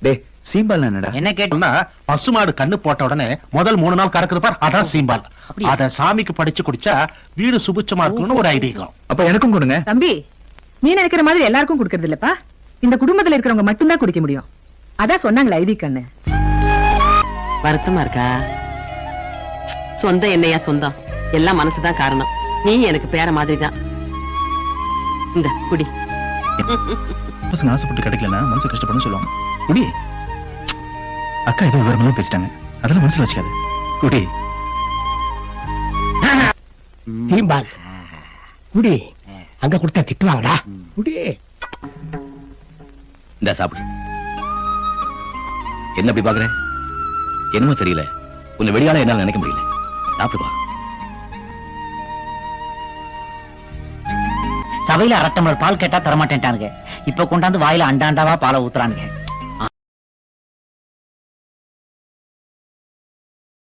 டேய் சீம்பால் என்னடா? என்ன கேட்டோம்னா பசுமாடு கண்ணு போட்ட உடனே முதல் 3 நாள் கறக்குது பார், அதான் சீம்பால். அப்படியா? அத சாமிக்கு படிச்சு குடிச்சா வீடு சுபிச்சமா இருக்கும்னு ஒரு ஐதீகம். அப்ப எனக்கும் கொடுங்க. தம்பி, நீ நினைக்கிற மாதிரி எல்லாருக்கும் குடுக்கறது இல்லப்பா. இந்த குடும்பத்துல இருக்கிறவங்க மட்டும்தான் குடிக்க முடியும். அதான் சொன்னாங்களே ஐதி கண்ணு. வருத்தமா இருக்கா? சொந்தம் என்னையா சொந்தம், எல்லாம் மனசுதான் காரணம். நீ எனக்கு பேர மாதிரி தான். இந்த குடி. பசங்க ஆசைப்பட்டு கிடைக்கலன்னா மனசு கஷ்டப்படும் சொல்லுவாங்க. குடி. அக்கா ஏதோ விவரங்களும் பேசிட்டாங்க, அதெல்லாம் மனசுல வச்சுக்காது. குடி. தீம்பால் குடி. அங்க கொடுத்தா திட்டுவாங்கடா. குடி. இந்த சாப்பிடு. என்ன அப்படி பாக்குற? என்னமோ தெரியல, உன்னை வெளியால என்னால நினைக்க முடியல. சாப்பிடுவா. சபையில 1/2 டம்ளர் பால் கேட்டா தரமாட்டேன்ட்டானுங்க. இப்ப கொண்டாந்து வாயில அண்டாண்டாவா பாலை ஊத்துறானுங்க.